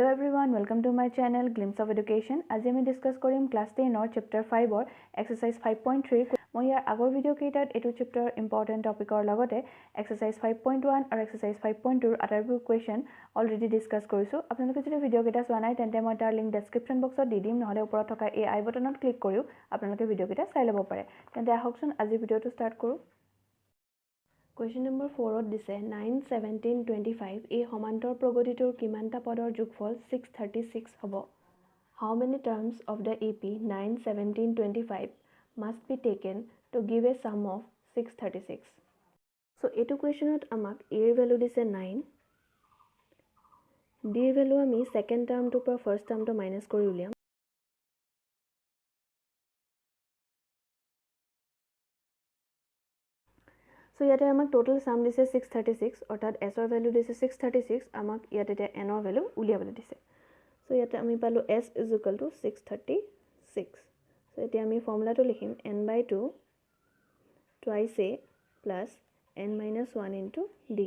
Hello everyone, welcome to my channel Glimpse of Education. আজি আমি discuss কৰিম class 10 ৰ chapter 5 ৰ exercise 5.3. মই ইয়াৰ আগৰ ভিডিও কেইটাত এটো chapter important টপিকৰ লগতে exercise 5.1 আৰু exercise 5.2 আটাইবোৰ question already discuss কৰিছো. আপোনালোকে যদি ভিডিও কেইটা চোৱা নাই তেন্তে মই তাৰ লিংক description boxত দি দিম, নহলে ওপৰত থকা এই I বটনত ক্লিক কৰিও আপোনালোকে ভিডিও কেইটা চাই ল'ব পাৰে. তেন্তে আহকচোন আজি ভিডিওটো ষ্টাৰ্ট কৰো. Question number 4 ত দিছে 9 17 25 এই সমান্তৰ প্ৰগতিটোৰ কিমানটা পদৰ যোগফল 636 হ'ব. How many terms of the AP 9 17 25 must be taken to give a sum of 636? So এইটো questionত আমাক a ৰ value দিছে 9, d ৰ value আমি second term টোৰ পৰা first term টো minus কৰি উলিয়াম. So ইয়াতে আমাক total sum দিছে 636 অৰ্থাৎ s ৰ value দিছে 636 আমাক ইয়াতে n ৰ value উলিয়াবলৈ দিছে. So ইয়াতে আমি পালো s is equal to 636. So এতিয়া আমি ফৰ্মুলাটো লিখিম n/2 twice a plus n minus 1 into d.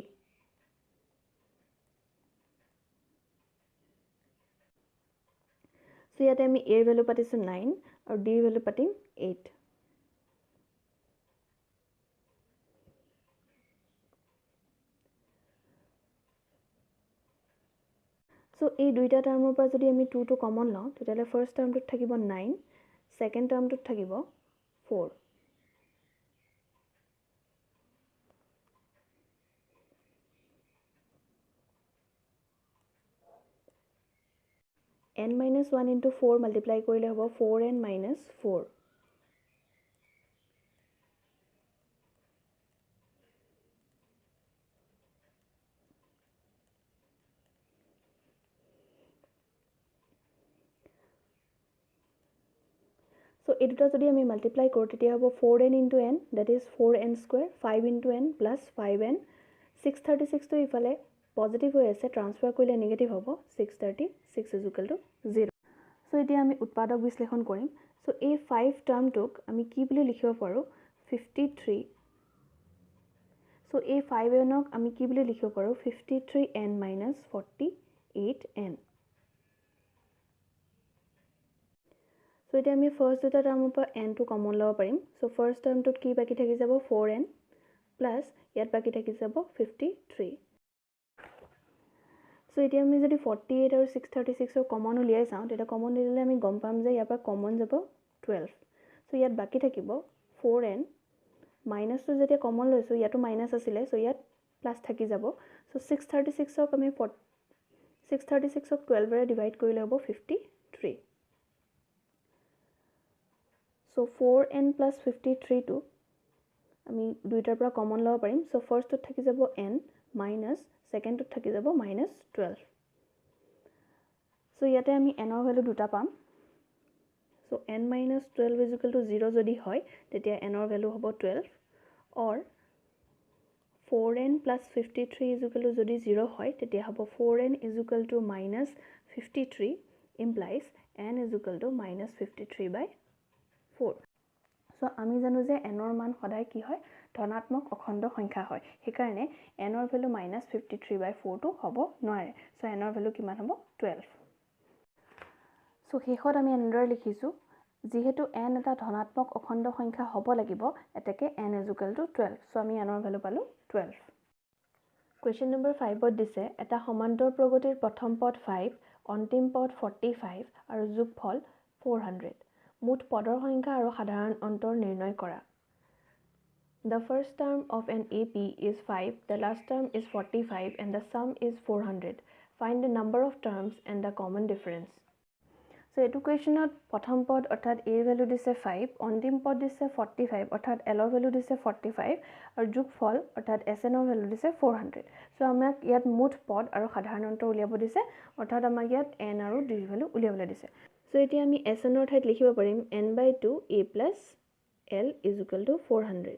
So ইয়াতে আমি a ৰ value পাতিছো 9 আৰু d ৰ value পাতিম 8. So এই দুইটা টাৰ্মৰ পৰা যদি আমি 2 টো কমন লওঁ তেতিয়ালে ফাৰ্স্ট টাৰ্মটোত থাকিব 9, সেকেন্ড টাৰ্মটোত থাকিব 4. n minus 1 into 4 multiply কৰিলে হ'ব 4n minus 4. So এই দুটা যদি আমি মাল্টিপ্লাই কৰো তেতিয়া হ'ব 4n into n, that is 4n square, 5 into n plus 5n. 636 to ইফালে পজিটিভ হৈ আছে, ট্ৰান্সফাৰ কৰিলে নেগেটিভ হ'ব, 636 is equal to 0. So এতিয়া আমি উৎপাদক বিশ্লেষণ কৰিম. So এই 5 টাৰ্মটোক আমি কি বুলি লিখিব পাৰো 53. So এই 5nক আমি কি বুলি লিখিব পাৰো 53n minus 48n. So এতিয়া আমি ফাৰ্স্ট দুটা টাৰ্মৰ পৰা n টো কমন ল'ব পাৰিম. So ফাৰ্স্ট টাৰ্মটোত কি বাকি থাকি যাব 4n প্লাস ইয়াত বাকি থাকি যাব 53. So এতিয়া আমি যদি 48 আৰু 636 ৰ কমন উলিয়াই চাওঁ তেতিয়া কমন দিলে আমি গম পাম যে ইয়াৰ পৰা কমন যাব 12. So ইয়াত বাকি থাকিব 4n মাইনাস টো যেতিয়া কমন লৈছো ইয়াতো মাইনাস আছিল, so ইয়াত প্লাস থাকি যাব. So 636 ক আমি 636 ক 12 ৰে ডিভাইড কৰিলে হ'ব 53. So 4n plus 53 টো আমি দুইটাৰ পৰা কমন ল'ব পাৰিম. So ফাৰ্স্টত থাকি যাব n minus সেকেন্ডত থাকি যাব -12. So ইয়াতে আমি n ৰ ভ্যালু দুটা পাম. So n minus 12 is equal to 0 যদি হয় তেতিয়া n ৰ ভ্যালু হ'ব 12, or 4n plus 53 is equal to যদি 0 হয় তেতিয়া হ'ব 4n is equal to minus 53 implies n is equal to minus 53 by 4. So আমি জানো যে n ৰ মান সদায় কি হয় ধনাত্মক অখণ্ড সংখ্যা হয়, সেইকাৰণে n ৰ ভ্যালু minus 53 by 4 টো হ'ব নোৱাৰে. So n ৰ ভ্যালু কিমান হ'ব 12. So শেষত আমি এনেদৰে লিখিছো যিহেতু n এটা ধনাত্মক অখণ্ড সংখ্যা হ'ব লাগিব এতেকে n is equal to 12. So আমি n ৰ ভ্যালু পালো 12. Question number 5 ত দিছে এটা সমান্তৰ প্ৰগতিৰ প্ৰথম পদ 5, অন্তিম পদ 45 আৰু যোগফল 400. মুঠ পদৰ সংখ্যা আৰু সাধাৰণ অন্তৰ নিৰ্ণয় কৰা. The first term of an AP is 5, the last term is 45 and the sum is 400. Find the number of terms and the common difference. So এটো কোৱেশ্যনত প্ৰথম পদ অৰ্থাৎ a ৰ ভ্যালু দিছে 5, অন্তিম পদ দিছে 45 অৰ্থাৎ l ৰ ভ্যালু দিছে 45 আৰু যোগফল অৰ্থাৎ sn ৰ ভ্যালু দিছে 400. So আমাক ইয়াত মুঠ পদ আৰু সাধাৰণ অন্তৰ উলিয়াব দিছে অৰ্থাৎ আমাক ইয়াত n আৰু d ৰ ভ্যালু উলিয়াবলৈ দিছে. So এতিয়া আমি sn ৰ ঠাইত লিখিব পাৰিম n/2 a plus l is equal to 400.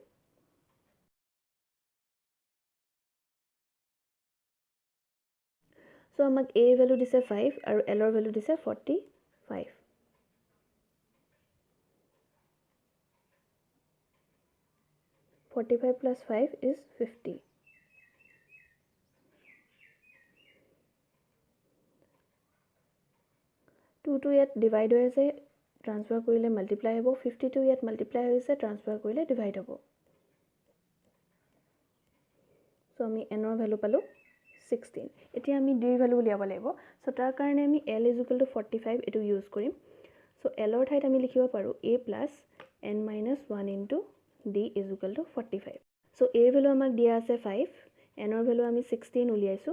So আমাক a ৰ ভ্যালু দিছে 5 আৰু l ৰ ভ্যালু দিছে 45. (45 plus 5 is 50). So 45 2 ইয়াত ডিভাইড হৈ আছে ট্ৰান্সফাৰ কৰিলে মাল্টিপ্লাই হ'ব 52 ইয়াত মাল্টিপ্লাই হৈছে ট্ৰান্সফাৰ কৰিলে ডিভাইড হ'ব সো আমি n ৰ ভ্যালু পালো 16 এতিয়া আমি d ৰ ভ্যালু উলিয়াব লাগিব সো তাৰ কাৰণে আমি l = 45 এটো ইউজ কৰিম সো l ৰ ঠাইত আমি লিখিব পাৰো a + n - 1 * d = 45 so a ৰ ভ্যালু আমাক দিয়া আছে 5 n ৰ ভ্যালু আমি 16 উলিয়াইছো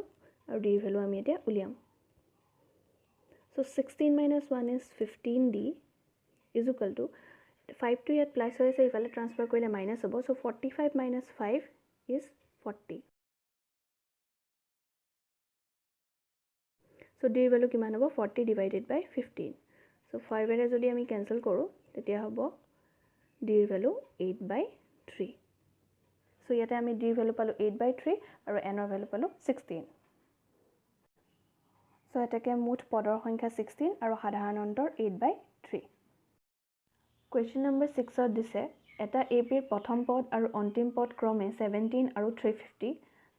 আৰু d ৰ ভ্যালু আমি এতিয়া উলিয়াম সো 16 - 1 is 15d = 5 to ইয়াত প্লাস হৈ আছে ইফালে ট্ৰান্সফাৰ কৰিলে মাইনাস হ'ব সো 45 - 5 is 40 সো d ৰ ভ্যালু কিমান হ'ব 40 divided by 15 সো 5 এৰে যদি আমি ক্যান্সেল কৰো তেতিয়া হ'ব d ৰ ভ্যালু 8/3 সো ইয়াতে আমি d ৰ ভ্যালু পালো 8/3 আৰু n ৰ ভ্যালু পালো 16 সো এটাকে মুঠ পদৰ সংখ্যা 16 আৰু সাধাৰণ অন্তৰ 8/3 Question number 6 ত দিছে এটা AP ৰ প্ৰথম পদ আৰু অন্তিম পদ ক্ৰমে 17 আৰু 350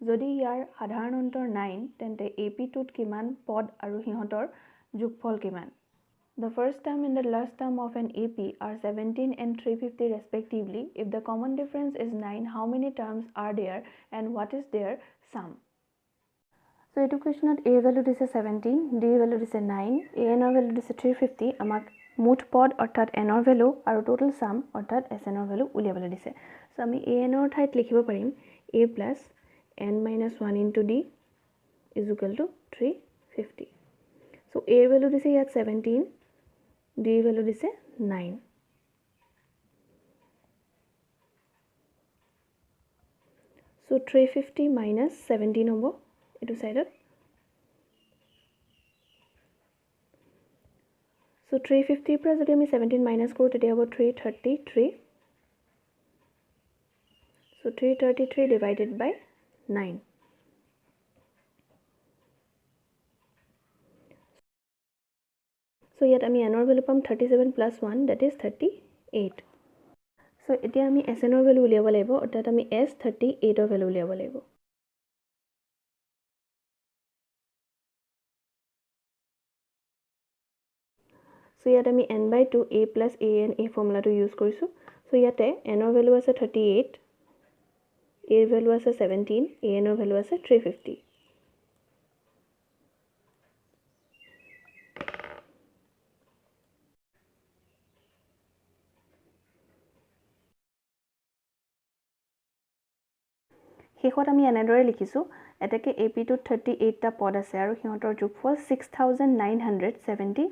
যদি ইয়াৰ সাধাৰণ অন্তৰ 9 তেন্তে AP টোত কিমান পদ আৰু হিহতৰ যোগফল কিমান The first term and the last term of an AP are 17 and 350 respectively if the common difference is 9 how many terms are there and what is their sum So etu question at A value দিছে 17 D value দিছে 9 AN ৰ value দিছে 350 আমাক মুঠ পদ অৰ্থাৎ n ৰ value আৰু টোটাল সাম অৰ্থাৎ SN ৰ ভ্যালু উলিয়াবলৈ দিছে সো আমি AN ৰ ঠাইত লিখিব পাৰিম A + n - 1 * d = 350 so A ৰ ভ্যালু দিছে ইয়াত 17 D ৰ ভ্যালু দিছে 9 সো 350 - 17 হ'ব এটো সাইডত So 350 পৰা যদি আমি 17 মাইনাস কৰো তেতিয়া হ'ব 333 So 333 divided by 9 So ইয়াত আমি n ৰ ভ্যালু পাম 37 + 1 that is 38 So এতিয়া আমি SN ৰ ভ্যালু উলিয়াব লাগিব অৰ্থাৎ আমি S38 ৰ ভ্যালু উলিয়াব লাগিব So ইয়াত আমি n/2 a + an এই ফৰ্মুলাটো ইউজ কৰিছো সো ইয়াতে n ৰ ভ্যালু আছে 38 a ৰ ভ্যালু আছে 17 an ৰ ভ্যালু আছে 350 শেষত আমি এনেদৰে লিখিছো এটাকে AP টোত 38 টা পদ আছে আৰু হিহতৰ যোগফল 6973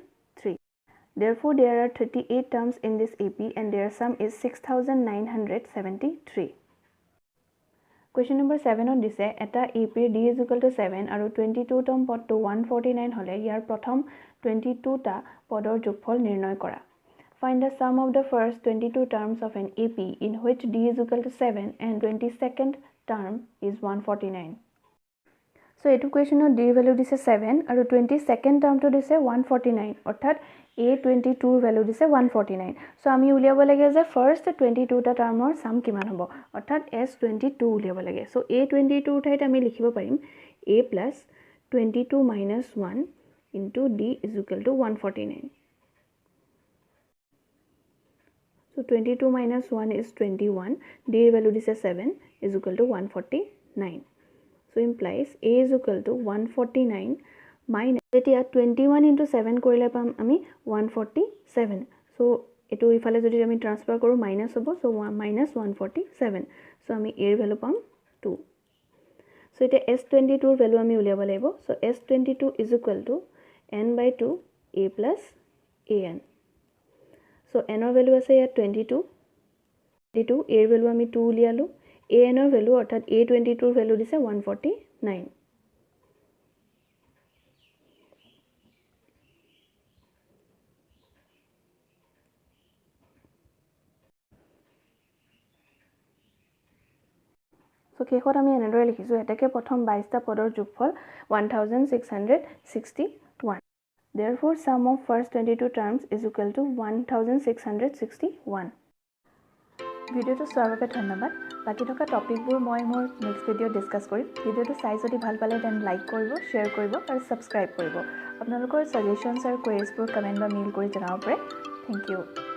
Therefore there are 38 terms in this AP and their sum is 6973 Question number 7 on দিছে এটা AP d = 7 আৰু 22 তম পদটো 149 হলে ইয়াৰ প্ৰথম 22 টা পদৰ যোগফল নিৰ্ণয় কৰা Find the sum of the first 22 terms of an AP in which d = 7 and 22nd term is 149 So etu question d value dise 7 আৰু 22nd term to dise 149 অৰ্থাৎ A22 value dise 149 So আমি উলিয়াব লাগে যে first 22 টা termৰ sum কিমান হ'ব অৰ্থাৎ S22 উলিয়াব লাগে So A22 ঠাইত আমি লিখিব পাৰিম A + 22 - 1 into D = 149 So 22 - 1 is 21 D value dise 7 = 149 So implies A is equal to 149 minus এতিয়া 21 into 7 কৰিলে পাম আমি 147 So এটো ইফালে যদি আমি ট্ৰান্সফাৰ কৰো মাইনাস হ'ব So minus 147 So আমি A ৰ ভ্যালু পাম 2 So এতিয়া S22 ৰ ভ্যালু আমি উলিয়াব লাগিব So S22 is equal to n/2 A plus an So n ৰ ভ্যালু আছে ইয়াত 22 A ৰ ভ্যালু আমি 2 উলিয়ালো an ৰ ভ্যালু অৰ্থাৎ A22 ৰ ভ্যালু দিছে 149 So শেষত আমি এনেদৰে লিখিছো এটাকে প্ৰথম 22 টা পদৰ যোগফল 1661 Therefore sum of first 22 terms is equal to 1661 ভিডিওটো চোৱাৰ বাবে ধন্যবাদ বাকী থকা টপিকবোৰ মই মোৰ নেক্সট ভিডিঅ'ত ডিছকাছ কৰিম। ভিডিঅ'টো চাই যদি ভাল পালে দেন লাইক কৰিব, শ্বেয়াৰ কৰিব আৰু ছাবস্ক্ৰাইব কৰিব। আপোনালোকৰ ছাজেশ্যনছ আৰু কুৱেৰিজবোৰ কমেণ্ট বা মেইল কৰি জনাব পাৰে। Thank U.